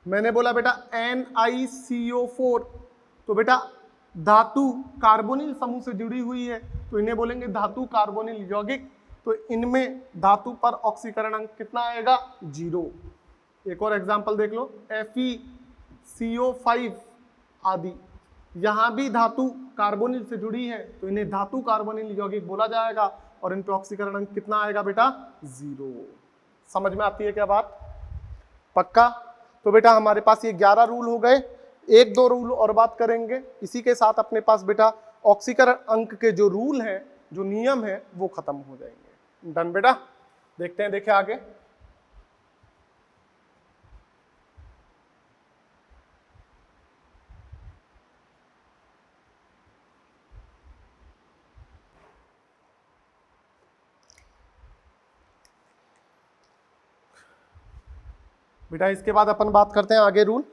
मैंने बोला बेटा NiCO4, तो बेटा धातु कार्बोनिल समूह से जुड़ी हुई है तो इन्हें बोलेंगे धातु कार्बोनिल यौगिक। तो इनमें धातु पर ऑक्सीकरण अंक कितना आएगा? 0। एक और एग्जांपल देख लो, FeCO5 आदि, यहां भी धातु कार्बोनिल से जुड़ी है तो इन्हें धातु कार्बोनिल यौगिक बोला जाएगा, और इन पे ऑक्सीकरण अंक कितना आएगा बेटा? 0। समझ में आती है क्या बात? पक्का? तो बेटा हमारे पास ये 11 रूल हो गए। 1-2 रूल और बात करेंगे, इसी के साथ अपने पास बेटा ऑक्सीकरण अंक के जो रूल हैं, जो नियम है, वो खत्म हो जाएंगे। डन बेटा? देखते हैं, देखे आगे। बेटा इसके बाद अपन बात करते हैं आगे रूल।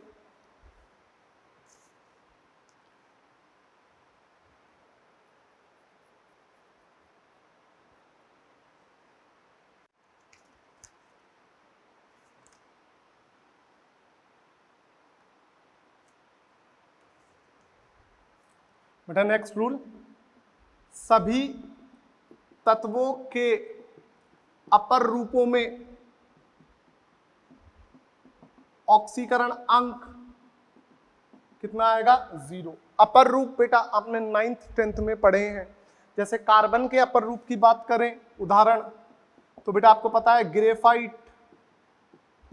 बेटा नेक्स्ट रूल, सभी तत्वों के अपर रूपों में ऑक्सीकरण अंक कितना आएगा? 0। अपर रूप बेटा आपने 9th 10th में पढ़े हैं। जैसे कार्बन के अपर रूप की बात करें, उदाहरण, तो बेटा आपको पता है ग्रेफाइट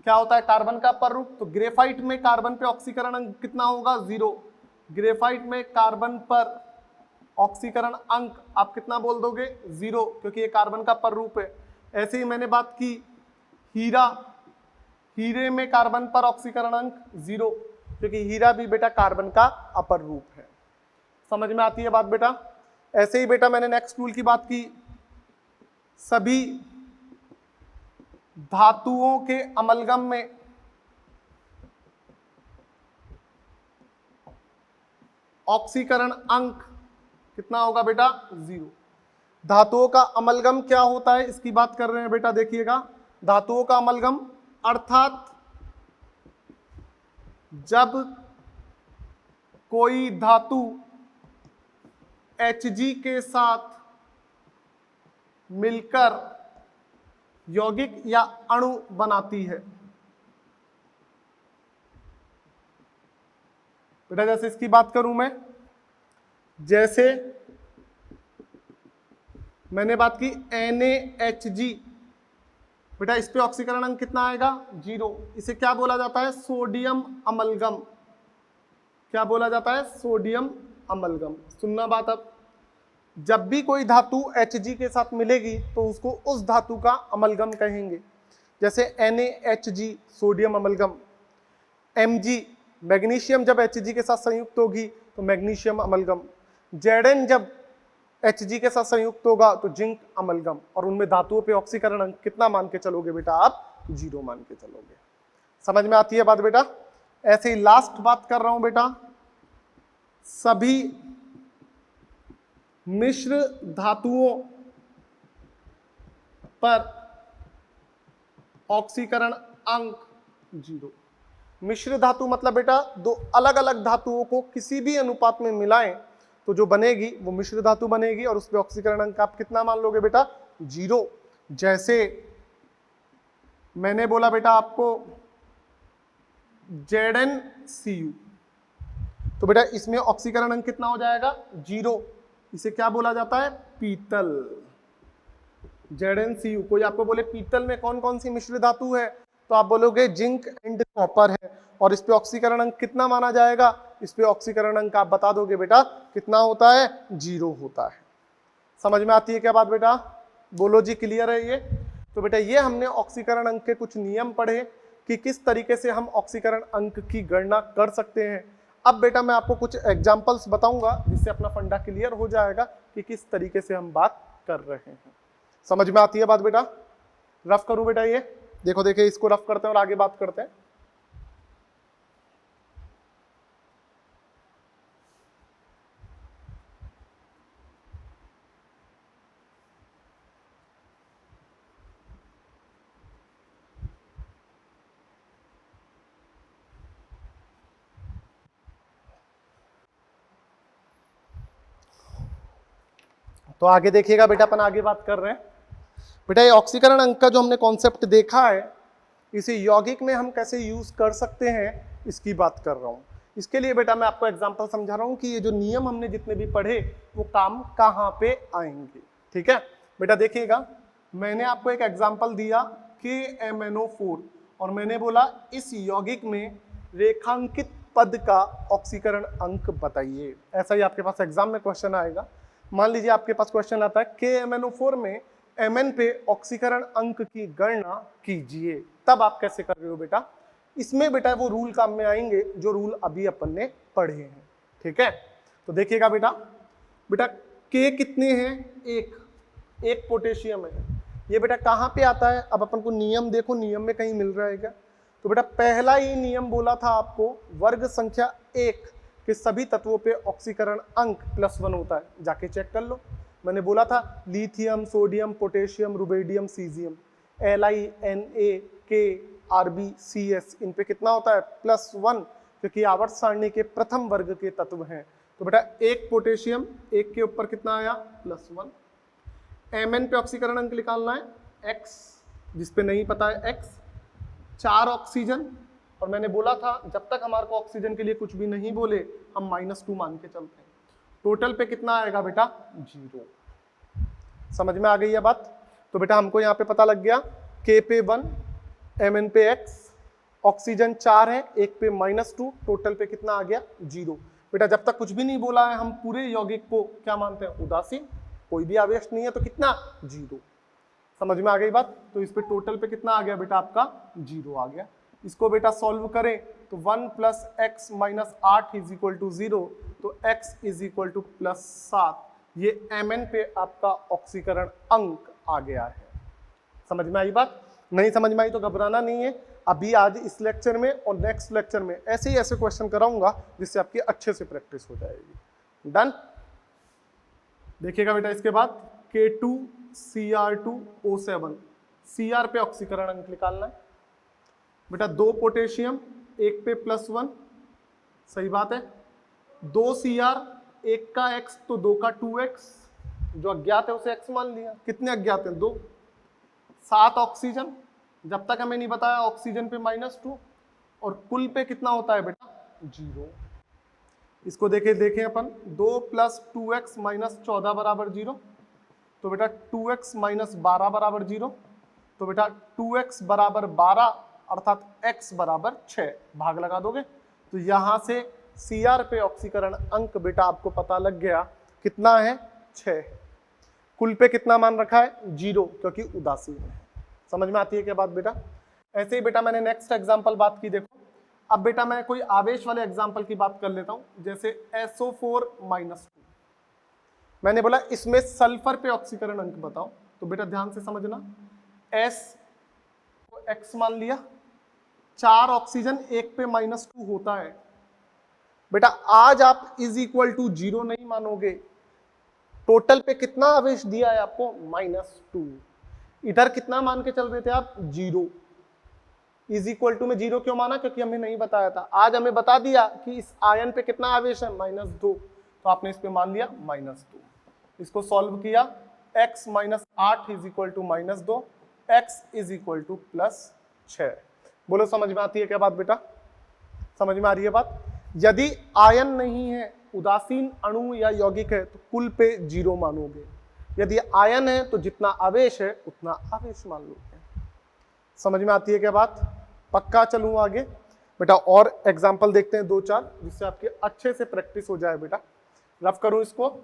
क्या होता है? कार्बन का अपर रूप। तो ग्रेफाइट में कार्बन पे ऑक्सीकरण अंक कितना होगा? 0। ग्रेफाइट में कार्बन पर ऑक्सीकरण अंक आप कितना बोल दोगे? 0, क्योंकि ये कार्बन का अपर रूप है। ऐसे ही मैंने बात की हीरा, हीरे में कार्बन पर ऑक्सीकरण अंक 0, क्योंकि हीरा भी बेटा कार्बन का अपर रूप है। समझ में आती है बात बेटा? ऐसे ही बेटा मैंने नेक्स्ट रूल की बात की, सभी धातुओं के अमलगम में ऑक्सीकरण अंक कितना होगा बेटा? 0। धातुओं का अमलगम क्या होता है इसकी बात कर रहे हैं बेटा, देखिएगा। धातुओं का अमलगम अर्थात जब कोई धातु Hg के साथ मिलकर यौगिक या अणु बनाती है। बेटा जैसे इसकी बात करूं मैं, जैसे मैंने बात की NaHg, बेटा इस पे ऑक्सीकरण अंक कितना आएगा? 0। इसे क्या बोला जाता है? Sodium amalgam. क्या बोला जाता है? Sodium amalgam. सुनना बात अब, जब भी कोई धातु Hg के साथ मिलेगी तो उसको उस धातु का अमलगम कहेंगे। जैसे NaHg sodium amalgam, Mg magnesium जब Hg के साथ संयुक्त होगी तो मैग्नीशियम अमलगम, Zn जब Hg के साथ संयुक्त होगा तो जिंक अमलगम। और उनमें धातुओं पे ऑक्सीकरण अंक कितना मान के चलोगे बेटा आप? 0 मान के चलोगे। समझ में आती है बात बेटा? ऐसे ही लास्ट बात कर रहा हूं बेटा, सभी मिश्र धातुओं पर ऑक्सीकरण अंक 0। मिश्र धातु मतलब बेटा दो अलग अलग धातुओं को किसी भी अनुपात में मिलाएं तो जो बनेगी वो मिश्र धातु बनेगी, और उस पे ऑक्सीकरण अंक आप कितना मान लोगे बेटा? 0। जैसे मैंने बोला बेटा आपको ZnCu, तो बेटा इसमें ऑक्सीकरण अंक कितना हो जाएगा? 0। इसे क्या बोला जाता है? पीतल। ZnCu। कोई आपको बोले पीतल में कौन कौन सी मिश्र धातु है, तो आप बोलोगे जिंक एंड कॉपर है, और इस पे ऑक्सीकरण अंक कितना माना जाएगा? इस पे ऑक्सीकरण अंक आप बता दोगे बेटा कितना होता है? 0 होता है। समझ में आती है क्या बात बेटा? बोलो जी, क्लियर है ये? तो बेटा ये हमने ऑक्सीकरण अंक के कुछ नियम पढ़े कि किस तरीके से हम ऑक्सीकरण अंक की गणना कर सकते हैं। अब बेटा मैं आपको कुछ एग्जाम्पल्स बताऊंगा जिससे अपना फंडा क्लियर हो जाएगा कि किस तरीके से हम बात कर रहे हैं। समझ में आती है बात बेटा? रफ करूं बेटा? ये देखो देखिए, इसको रफ करते हैं और आगे बात करते हैं। तो आगे देखिएगा बेटा, अपन आगे बात कर रहे हैं। बेटा ये ऑक्सीकरण अंक का जो हमने कॉन्सेप्ट देखा है, इसे यौगिक में हम कैसे यूज कर सकते हैं इसकी बात कर रहा हूं। इसके लिए बेटा मैं आपको एग्जांपल समझा रहा हूं कि ये जो नियम हमने जितने भी पढ़े वो काम कहां पे आएंगे। ठीक है बेटा, देखिएगा मैंने आपको एक एग्जांपल दिया KMnO4, और मैंने बोला इस यौगिक में रेखांकित पद का ऑक्सीकरण अंक बताइए। ऐसा ही आपके पास एग्जाम में क्वेश्चन आएगा। मान लीजिए आपके पास क्वेश्चन आता है KMnO4 में Mn पे ऑक्सीकरण अंक की गणना कीजिए, तब आप कैसे कर रहे हो बेटा? इसमें बेटा वो रूल काम में आएंगे जो रूल अभी अपन ने पढ़े हैं। ठीक है, तो देखिएगा बेटा, बेटा K कितने हैं? एक पोटेशियम है। ये बेटा कहाँ पे आता है? अब अपन को नियम देखो, नियम में कहीं मिल रहा है क्या? तो बेटा पहला ही नियम बोला था आपको, वर्ग संख्या 1 के सभी तत्वों पे ऑक्सीकरण अंक +1 होता है। जाके चेक कर लो, मैंने बोला था lithium, sodium, potassium, rubidium, caesium, Li, Na, K, Rb, Cs, इन पे कितना होता है? +1, क्योंकि आवर्त सारणी के प्रथम वर्ग के तत्व हैं। तो बेटा एक पोटेशियम, एक के ऊपर कितना आया? +1। Mn पे ऑक्सीकरण अंक निकालना है x, जिसपे नहीं पता है x। 4 ऑक्सीजन, और मैंने बोला था जब तक हमारे को ऑक्सीजन के लिए कुछ भी नहीं बोले हम -2 मान के चलते हैं। टोटल पे कितना आएगा बेटा? 0। समझ में आ गई है बात? तो बेटा हमको यहाँ पे पता लग गया K पे 1, Mn पे x, ऑक्सीजन 4 है, एक पे -2, टोटल पे कितना आ गया? 0। बेटा जब तक कुछ भी नहीं बोला है हम पूरे यौगिक को क्या मानते हैं? उदासीन। कोई भी आवेश नहीं है तो कितना? 0। समझ में आ गई बात? तो इस पे टोटल पे कितना आ गया बेटा? आपका 0 आ गया। इसको बेटा सॉल्व करें तो 1 + x - 8 = 0, तो x = +7। ये Mn पे आपका ऑक्सीकरण अंक आ गया है। समझ में आई बात? नहीं समझ में आई तो घबराना नहीं है, अभी आज इस लेक्चर में और नेक्स्ट लेक्चर में ऐसे ही ऐसे क्वेश्चन कराऊंगा जिससे आपकी अच्छे से प्रैक्टिस हो जाएगी। डन? देखिएगा बेटा इसके बाद K2Cr2O7, Cr पे ऑक्सीकरण अंक निकालना है। बेटा 2 पोटेशियम, एक पे +1, सही बात है। 2 Cr, एक का x तो 2 का 2x, जो अज्ञात है उसे x मान लिया। कितने अज्ञात हैं? 2। 7 ऑक्सीजन, जब तक हमें नहीं बताया ऑक्सीजन पे -2, और कुल पे कितना होता है बेटा? 0। इसको देखें अपन, 2 + 2x - 14 = 0, तो बेटा 2x - 12 = 0, तो बेटा 2x = 12 अर्थात x = 6, भाग लगा दोगे तो यहां से Cr पे ऑक्सीकरण अंक बेटा आपको पता लग गया कितना है? 6। कुल पे कितना मान रखा है? 0, क्योंकि उदासीन है। समझ में आती है क्या बात बेटा? ऐसे ही बेटा मैंने नेक्स्ट एग्जांपल बात की, देखो अब बेटा मैं कोई आवेश वाले एग्जांपल की बात कर लेता हूं, जैसे SO4 -2। मैंने बोला इसमें सल्फर पे ऑक्सीकरण अंक बताओ, तो बेटा ध्यान से समझना, S को x मान लिया, 4 ऑक्सीजन, एक पे -2 होता है, बेटा आज आप इज इक्वल टू 0 नहीं मानोगे। टोटल पे कितना आवेश दिया है आपको? -2। इधर कितना मान के चल रहे थे आप? 0। इज इक्वल टू में 0 क्यों माना? क्योंकि हमें नहीं बताया था। आज हमें बता दिया कि इस आयन पे कितना आवेश है? -2। तो आपने इस पे मान लिया -2। इसको सॉल्व किया, x - 8 is equal to -2, x is equal to +6। बोलो समझ में आती है क्या बात बेटा? समझ में आ रही है बात? यदि आयन नहीं है, उदासीन अणु या यौगिक है, तो कुल पे 0 मानोगे। यदि आयन है तो जितना आवेश है उतना आवेश मान लोगे। समझ में आती है क्या बात? पक्का चलूं आगे बेटा, और एग्जाम्पल देखते हैं 2-4, जिससे आपकी अच्छे से प्रैक्टिस हो जाए बेटा। रफ करूं इसको।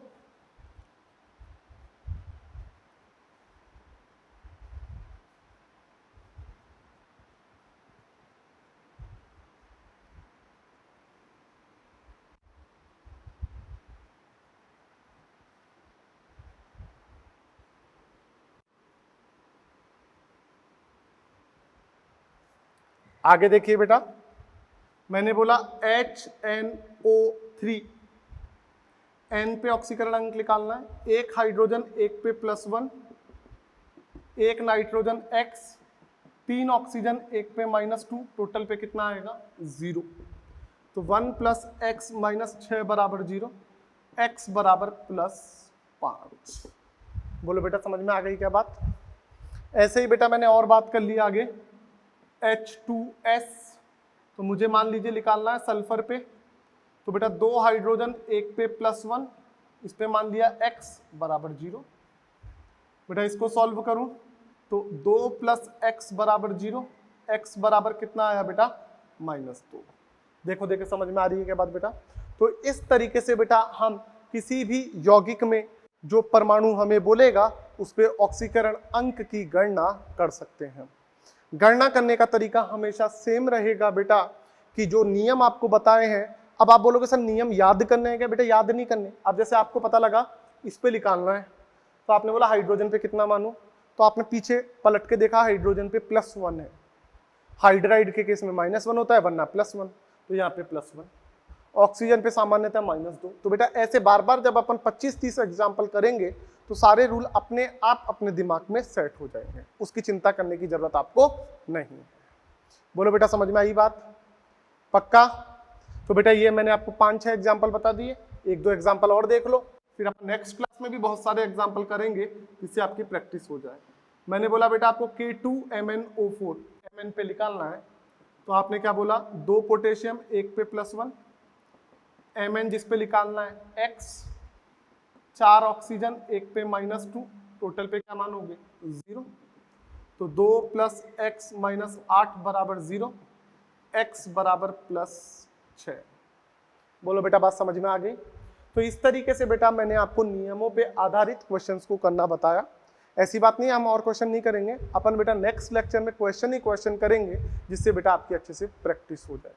आगे देखिए बेटा, मैंने बोला HNO3, N पे ऑक्सीकरण अंक निकालना है। एक हाइड्रोजन एक पे +1, एक नाइट्रोजन X, 3 ऑक्सीजन एक पे -2, टोटल पे कितना आएगा? 0। तो 1 + x - 6 बराबर 0, x बराबर +5। बोलो बेटा समझ में आ गई क्या बात? ऐसे ही बेटा मैंने और बात कर ली आगे, H2S, तो मुझे मान लीजिए निकालना है सल्फर पे। तो बेटा 2 हाइड्रोजन एक पे +1, इस पे मान लिया x बराबर 0। बेटा इसको सॉल्व करूं तो 2 + x बराबर 0, x बराबर कितना आया बेटा? -2। देखो देखो समझ में आ रही है क्या बात बेटा? तो इस तरीके से बेटा हम किसी भी यौगिक में जो परमाणु हमें बोलेगा उस पे ऑक्सीकरण अंक की गणना कर सकते हैं। गणना करने का तरीका हमेशा सेम रहेगा बेटा, कि जो नियम आपको बताए हैं। अब आप बोलोगे सर नियम याद करने हैं क्या? बेटा याद नहीं करने। अब जैसे आपको पता लगा इस पे निकालना है, तो आपने बोला हाइड्रोजन पे कितना मानूं, तो आपने पीछे पलट के देखा हाइड्रोजन पे +1 है। हाइड्राइड के केस में -1 होता है, वरना +1, तो यहाँ पे +1। ऑक्सीजन पे सामान्यतः -2। तो बेटा ऐसे बार बार जब अपन 25-30 एग्जाम्पल करेंगे तो सारे रूल अपने आप अपने दिमाग में सेट हो जाएंगे, उसकी चिंता करने की जरूरत आपको नहीं है। बोलो बेटा समझ में आई बात? पक्का? तो बेटा ये मैंने आपको 5-6 एग्जाम्पल बता दिए, 1-2 एग्जाम्पल और देख लो, फिर अपन नेक्स्ट क्लास में भी बहुत सारे एग्जाम्पल करेंगे जिससे आपकी प्रैक्टिस हो जाए। मैंने बोला बेटा आपको K2MnO4 Mn पे निकालना है, तो आपने क्या बोला? 2 पोटेशियम एक पे +1, Mn जिस पे निकालना है X, 4 ऑक्सीजन एक पे -2, टोटल पे क्या मानोगे? 0। तो 2 + x - 8 बराबर 0, x बराबर +6। बोलो बेटा बात समझ में आ गई? तो इस तरीके से बेटा मैंने आपको नियमों पे आधारित क्वेश्चंस को करना बताया। ऐसी बात नहीं है हम और क्वेश्चन नहीं करेंगे, अपन बेटा नेक्स्ट लेक्चर में क्वेश्चन ही क्वेश्चन करेंगे, जिससे बेटा आपकी अच्छे से प्रैक्टिस हो जाए।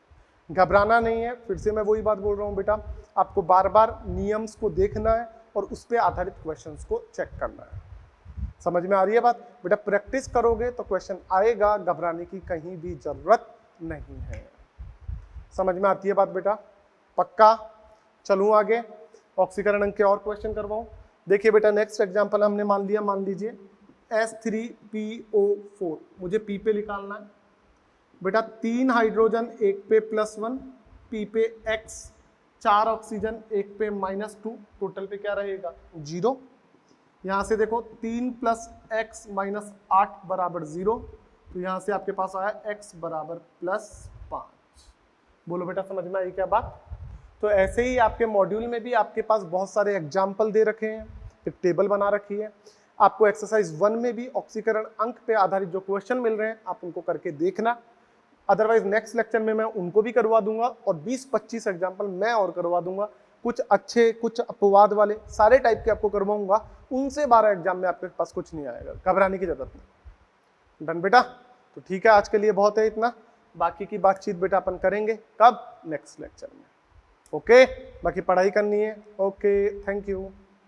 घबराना नहीं है, फिर से मैं वही बात बोल रहा हूँ बेटा, आपको बार बार नियम्स को देखना है और उस पर आधारित क्वेश्चंस को चेक करना है। समझ में आ रही है बात? बेटा प्रैक्टिस करोगे तो क्वेश्चन आएगा, घबराने की कहीं भी जरूरत नहीं है। समझ में आती है बात बेटा? पक्का? चलूं आगे, ऑक्सीकरण अंक के और क्वेश्चन करवाऊं। देखिए बेटा नेक्स्ट एग्जांपल हमने मान लिया, मान लीजिए S3PO4, मुझे P पे निकालना है। बेटा 3 हाइड्रोजन एक पे +1, P पे X, 4 ऑक्सीजन एक पे -2, टोटल पे क्या रहेगा? 0। यहाँ से देखो 3 + x - 8 बराबर 0, तो यहाँ से आपके पास आया x बराबर +5। बोलो बेटा समझ में आई क्या बात? तो ऐसे ही आपके मॉड्यूल में भी आपके पास बहुत सारे एग्जाम्पल दे रखे हैं, एक टेबल बना रखी है। आपको एक्सरसाइज 1 में भी ऑक्सीकरण अंक पे आधारित जो क्वेश्चन मिल रहे हैं आप उनको करके देखना। अदरवाइज नेक्स्ट लेक्चर में मैं उनको भी करवा दूंगा और 20-25 एग्जाम्पल मैं और करवा दूंगा, कुछ अच्छे कुछ अपवाद वाले, सारे टाइप के आपको करवाऊंगा। उनसे 12 एग्जाम में आपके पास कुछ नहीं आएगा, घबराने की जरूरत नहीं। डन बेटा? तो ठीक है, आज के लिए बहुत है इतना, बाकी की बातचीत बेटा अपन करेंगे कब? नेक्स्ट लेक्चर में। ओके, बाकी पढ़ाई करनी है। Okay, thank you.